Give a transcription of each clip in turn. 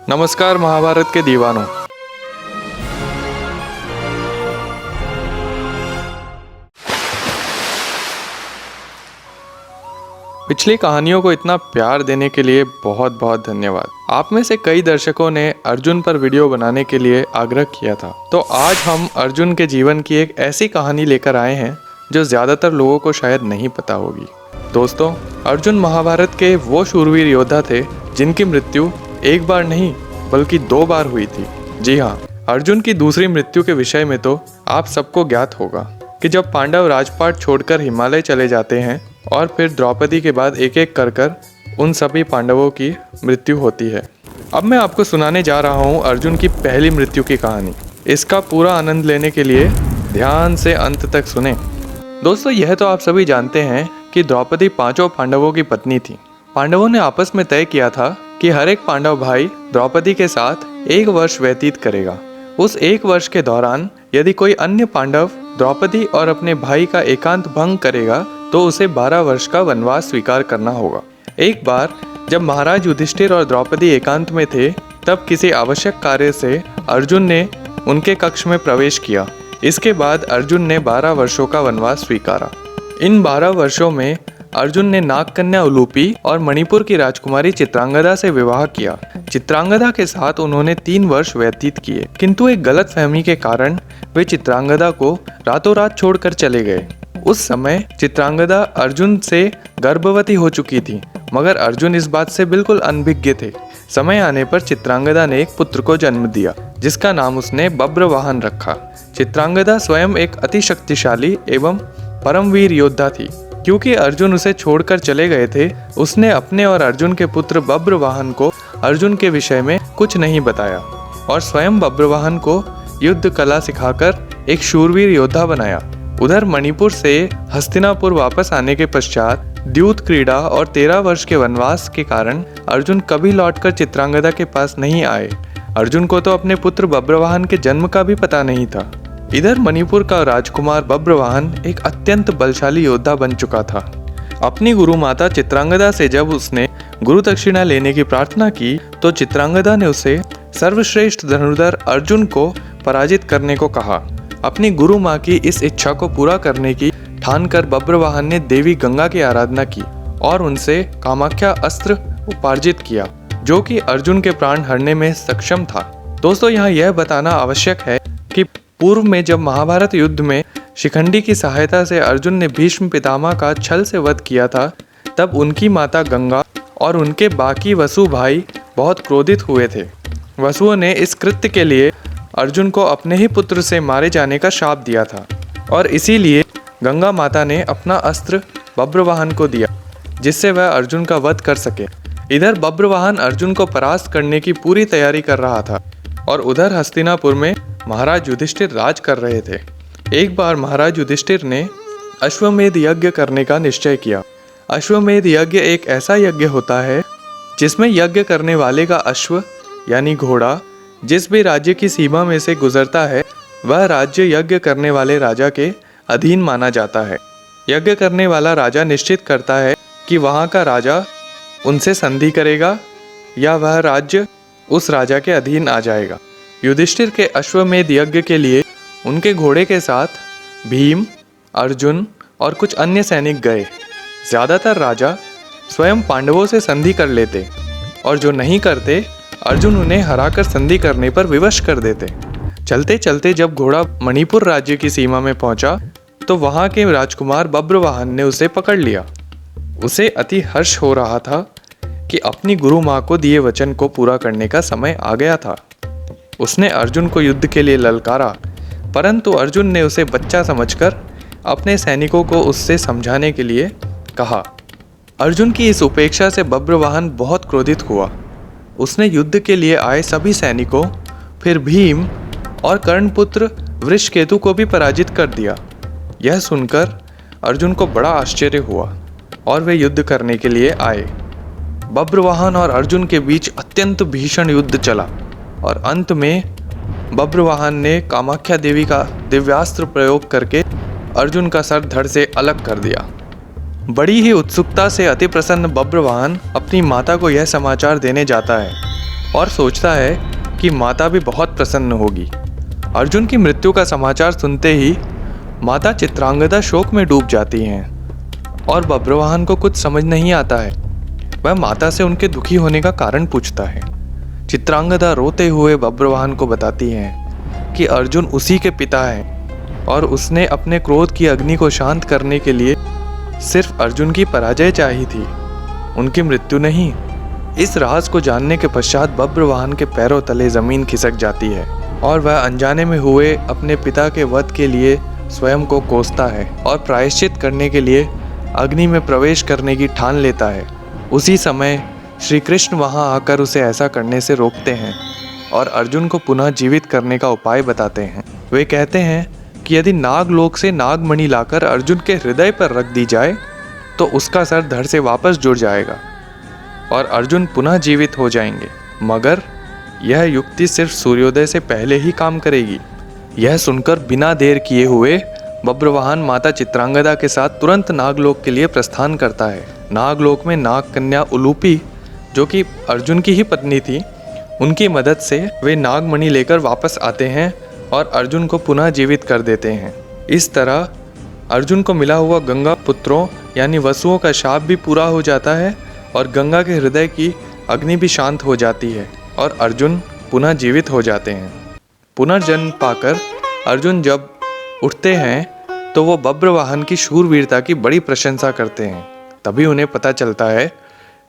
नमस्कार महाभारत के दीवानों। पिछली कहानियों को इतना प्यार देने के लिए बहुत बहुत धन्यवाद। आप में से कई दर्शकों ने अर्जुन पर वीडियो बनाने के लिए आग्रह किया था, तो आज हम अर्जुन के जीवन की एक ऐसी कहानी लेकर आए हैं जो ज़्यादातर लोगों को शायद नहीं पता होगी। दोस्तों, अर्जुन महाभारत के वो शूरवीर योद्धा थे जिनकी मृत्यु एक बार नहीं बल्कि 2 बार हुई थी। जी हाँ, अर्जुन की दूसरी मृत्यु के विषय में तो आप सबको ज्ञात होगा कि जब पांडव राजपाट छोड़कर हिमालय चले जाते हैं और फिर द्रौपदी के बाद एक एक कर उन सभी पांडवों की मृत्यु होती है। अब मैं आपको सुनाने जा रहा हूँ अर्जुन की पहली मृत्यु की कहानी। इसका पूरा आनंद लेने के लिए ध्यान से अंत तक सुने। दोस्तों, यह तो आप सभी जानते हैं कि द्रौपदी 5 पांडवों की पत्नी थी। पांडवों ने आपस में तय किया था कि हर एक पांडव भाई द्रौपदी के साथ 1 वर्ष व्यतीत करेगा। उस 1 वर्ष के दौरान यदि कोई अन्य पांडव द्रौपदी और अपने भाई का एकांत भंग करेगा तो उसे 12 वर्ष का वनवास स्वीकार करना होगा। एक बार जब महाराज युधिष्ठिर और द्रौपदी एकांत में थे, तब किसी आवश्यक कार्य से अर्जुन ने उनके कक्ष में प्रवेश किया। इसके बाद अर्जुन ने 12 वर्षों का वनवास स्वीकारा। इन 12 वर्षों में अर्जुन ने नागकन्या उलूपी और मणिपुर की राजकुमारी चित्रांगदा से विवाह किया। चित्रांगदा के साथ उन्होंने 3 वर्ष व्यतीत किए, किंतु एक गलतफहमी के कारण वे चित्रांगदा को रातों रात छोड़कर चले गए। उस समय चित्रांगदा अर्जुन से गर्भवती हो चुकी थी, मगर अर्जुन इस बात से बिल्कुल अनभिज्ञ थे। समय आने पर चित्रांगदा ने एक पुत्र को जन्म दिया, जिसका नाम उसने बब्रवाहन रखा। चित्रांगदा स्वयं एक अति शक्तिशाली एवं परमवीर योद्धा थी। क्योंकि अर्जुन उसे छोड़कर चले गए थे, उसने अपने और अर्जुन के पुत्र बब्रवाहन को अर्जुन के विषय में कुछ नहीं बताया और स्वयं बब्रवाहन को युद्ध कला सिखाकर एक शूरवीर योद्धा बनाया। उधर मणिपुर से हस्तिनापुर वापस आने के पश्चात द्यूत क्रीड़ा और 13 वर्ष के वनवास के कारण अर्जुन कभी लौटकर चित्रांगदा के पास नहीं आए। अर्जुन को तो अपने पुत्र बब्रवाहन के जन्म का भी पता नहीं था। इधर मणिपुर का राजकुमार बब्रवाहन एक अत्यंत बलशाली योद्धा बन चुका था। अपनी गुरु माता चित्रांगदा से जब उसने गुरु दक्षिणा लेने की प्रार्थना की, तो चित्रांगदा ने उसे सर्वश्रेष्ठ धनुर्धर अर्जुन को पराजित करने को कहा। अपनी गुरु माँ की इस इच्छा को पूरा करने की ठानकर बब्रवाहन ने देवी गंगा की आराधना की और उनसे कामाख्या अस्त्र उपार्जित किया, जो कि अर्जुन के प्राण हरने में सक्षम था। दोस्तों, यहाँ यह बताना आवश्यक है कि पूर्व में जब महाभारत युद्ध में शिखंडी की सहायता से अर्जुन ने भीष्म पितामह का छल से वध किया था, तब उनकी माता गंगा और उनके बाकी वसु भाई बहुत क्रोधित हुए थे। वसुओं ने इस कृत्य के लिए अर्जुन को अपने ही पुत्र से मारे जाने का शाप दिया था और इसीलिए गंगा माता ने अपना अस्त्र बब्रवाहन को दिया, जिससे वह अर्जुन का वध कर सके। इधर बब्रवाहन अर्जुन को परास्त करने की पूरी तैयारी कर रहा था और उधर हस्तिनापुर में महाराज युधिष्ठिर राज कर रहे थे। एक बार महाराज युधिष्ठिर ने अश्वमेध यज्ञ करने का निश्चय किया। अश्वमेध यज्ञ एक ऐसा यज्ञ होता है जिसमें यज्ञ करने वाले का अश्व यानी घोड़ा जिस भी राज्य की सीमा में से गुजरता है, वह राज्य यज्ञ करने वाले राजा के अधीन माना जाता है। यज्ञ करने वाला राजा निश्चित करता है कि वहाँ का राजा उनसे संधि करेगा या वह राज्य उस राजा के अधीन आ जाएगा। युधिष्ठिर के अश्वमेध यज्ञ के लिए उनके घोड़े के साथ भीम, अर्जुन और कुछ अन्य सैनिक गए। ज़्यादातर राजा स्वयं पांडवों से संधि कर लेते और जो नहीं करते, अर्जुन उन्हें हराकर संधि करने पर विवश कर देते। चलते चलते जब घोड़ा मणिपुर राज्य की सीमा में पहुंचा, तो वहां के राजकुमार बब्रवाहन ने उसे पकड़ लिया। उसे अति हर्ष हो रहा था कि अपनी गुरु माँ को दिए वचन को पूरा करने का समय आ गया था। उसने अर्जुन को युद्ध के लिए ललकारा, परंतु अर्जुन ने उसे बच्चा समझकर अपने सैनिकों को उससे समझाने के लिए कहा। अर्जुन की इस उपेक्षा से बब्रवाहन बहुत क्रोधित हुआ। उसने युद्ध के लिए आए सभी सैनिकों, फिर भीम और कर्णपुत्र वृषकेतु को भी पराजित कर दिया। यह सुनकर अर्जुन को बड़ा आश्चर्य हुआ और वे युद्ध करने के लिए आए। बब्रवाहन और अर्जुन के बीच अत्यंत भीषण युद्ध चला और अंत में बब्रवाहन ने कामाख्या देवी का दिव्यास्त्र प्रयोग करके अर्जुन का सर धड़ से अलग कर दिया। बड़ी ही उत्सुकता से अति प्रसन्न बब्रवाहन अपनी माता को यह समाचार देने जाता है और सोचता है कि माता भी बहुत प्रसन्न होगी। अर्जुन की मृत्यु का समाचार सुनते ही माता चित्रांगदा शोक में डूब जाती हैं और बब्रवाहन को कुछ समझ नहीं आता है। वह माता से उनके दुखी होने का कारण पूछता है। चित्रांगदा रोते हुए बब्रवाहन को बताती हैं कि अर्जुन उसी के पिता हैं और उसने अपने क्रोध की अग्नि को शांत करने के लिए सिर्फ अर्जुन की पराजय चाही थी, उनकी मृत्यु नहीं। इस राज को जानने के पश्चात बब्रवाहन के पैरों तले जमीन खिसक जाती है और वह अनजाने में हुए अपने पिता के वध के लिए स्वयं को कोसता है और प्रायश्चित करने के लिए अग्नि में प्रवेश करने की ठान लेता है। उसी समय श्री कृष्ण वहां आकर उसे ऐसा करने से रोकते हैं और अर्जुन को पुनः जीवित करने का उपाय बताते हैं। वे कहते हैं कि यदि नागलोक से नागमणि लाकर अर्जुन के हृदय पर रख दी जाए तो उसका सर धड़ से वापस जुड़ जाएगा और अर्जुन पुनः जीवित हो जाएंगे। मगर यह युक्ति सिर्फ सूर्योदय से पहले ही काम करेगी। यह सुनकर बिना देर किए हुए बब्रवाहन माता चित्रांगदा के साथ तुरंत नागलोक के लिए प्रस्थान करता है। नागलोक में नाग कन्या उलूपी, जो कि अर्जुन की ही पत्नी थी, उनकी मदद से वे नागमणि लेकर वापस आते हैं और अर्जुन को पुनः जीवित कर देते हैं। इस तरह अर्जुन को मिला हुआ गंगा पुत्रों यानी वसुओं का शाप भी पूरा हो जाता है और गंगा के हृदय की अग्नि भी शांत हो जाती है और अर्जुन पुनः जीवित हो जाते हैं। पुनर्जन्म पाकर अर्जुन जब उठते हैं तो वो बब्रवाहन की शूरवीरता की बड़ी प्रशंसा करते हैं। तभी उन्हें पता चलता है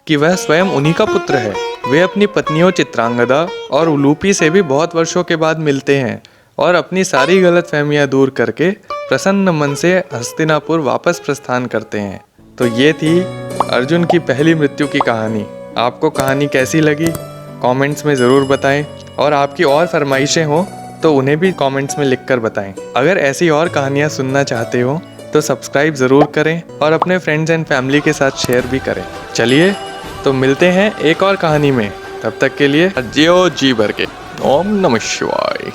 कि वह स्वयं उन्हीं का पुत्र है। वे अपनी पत्नियों चित्रांगदा और उलूपी से भी बहुत वर्षों के बाद मिलते हैं और अपनी सारी गलतफहमियां दूर करके प्रसन्न मन से हस्तिनापुर वापस प्रस्थान करते हैं। तो ये थी अर्जुन की पहली मृत्यु की कहानी। आपको कहानी कैसी लगी कमेंट्स में ज़रूर बताएं और आपकी और फरमाइशें हो तो उन्हें भी कमेंट्स में लिखकर बताएं। अगर ऐसी और कहानियाँ सुनना चाहते हो तो सब्सक्राइब ज़रूर करें और अपने फ्रेंड्स एंड फैमिली के साथ शेयर भी करें। चलिए तो मिलते हैं एक और कहानी में, तब तक के लिए जियो जी भर के। ओम नमः शिवाय।